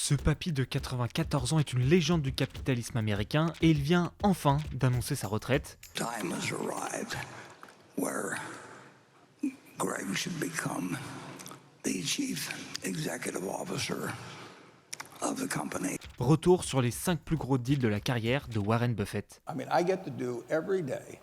Ce papy de 94 ans est une légende du capitalisme américain et il vient enfin d'annoncer sa retraite. Time has arrived where Greg should become the chief executive officer of the company. Retour sur les 5 plus gros deals de la carrière de Warren Buffett. I get to do every day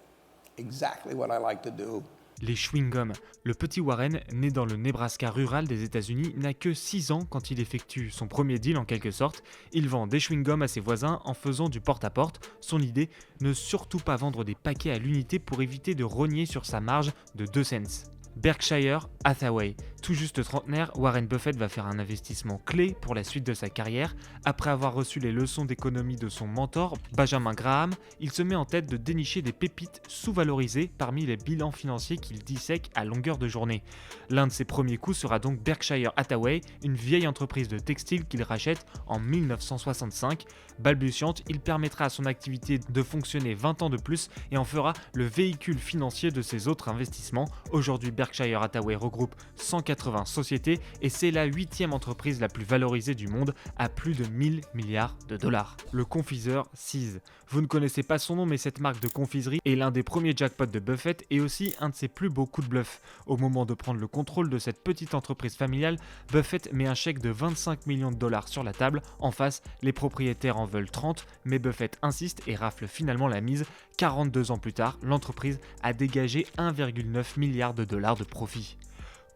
exactly what I like to do. Les chewing-gums. Le petit Warren, né dans le Nebraska rural des États-Unis, n'a que 6 ans quand il effectue son premier deal en quelque sorte. Il vend des chewing-gums à ses voisins en faisant du porte-à-porte. Son idée, ne surtout pas vendre des paquets à l'unité pour éviter de rogner sur sa marge de 2 cents. Berkshire Hathaway. Tout juste trentenaire, Warren Buffett va faire un investissement clé pour la suite de sa carrière. Après avoir reçu les leçons d'économie de son mentor, Benjamin Graham, il se met en tête de dénicher des pépites sous-valorisées parmi les bilans financiers qu'il dissèque à longueur de journée. L'un de ses premiers coups sera donc Berkshire Hathaway, une vieille entreprise de textile qu'il rachète en 1965. Balbutiante, il permettra à son activité de fonctionner 20 ans de plus et en fera le véhicule financier de ses autres investissements. Aujourd'hui, Berkshire Hathaway regroupe 180 sociétés et c'est la 8e entreprise la plus valorisée du monde à plus de 1000 milliards de dollars. Le confiseur See's. Vous ne connaissez pas son nom mais cette marque de confiserie est l'un des premiers jackpots de Buffett et aussi un de ses plus beaux coups de bluff. Au moment de prendre le contrôle de cette petite entreprise familiale, Buffett met un chèque de 25 millions de dollars sur la table. En face, les propriétaires en veulent 30, mais Buffett insiste et rafle finalement la mise. 42 ans plus tard, l'entreprise a dégagé 1,9 milliard de dollars de profit.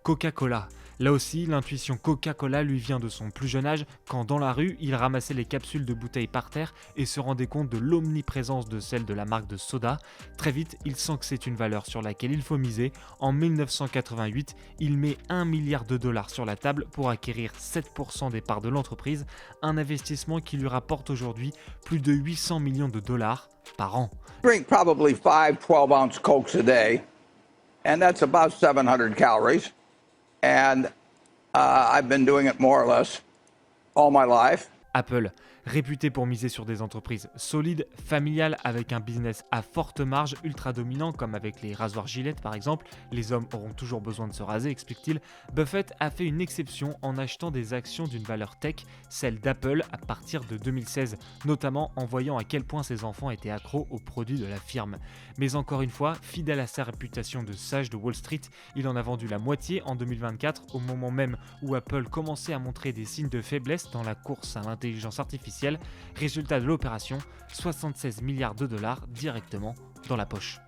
Coca-Cola. Là aussi, l'intuition Coca-Cola lui vient de son plus jeune âge, quand dans la rue, il ramassait les capsules de bouteilles par terre et se rendait compte de l'omniprésence de celle de la marque de soda. Très vite, il sent que c'est une valeur sur laquelle il faut miser. En 1988, il met 1 milliard de dollars sur la table pour acquérir 7% des parts de l'entreprise, un investissement qui lui rapporte aujourd'hui plus de 800 millions de dollars par an. Drink probably 5 12-ounce Cokes a day, and that's about 700 calories. And I've been doing it more or less all my life. Apple, réputé pour miser sur des entreprises solides, familiales avec un business à forte marge, ultra dominant comme avec les rasoirs Gillette par exemple, les hommes auront toujours besoin de se raser, explique-t-il. Buffett a fait une exception en achetant des actions d'une valeur tech, celle d'Apple à partir de 2016, notamment en voyant à quel point ses enfants étaient accros aux produits de la firme. Mais encore une fois, fidèle à sa réputation de sage de Wall Street, il en a vendu la moitié en 2024, au moment même où Apple commençait à montrer des signes de faiblesse dans la course à l'intelligence artificielle. Résultat de l'opération, 76 milliards de dollars directement dans la poche.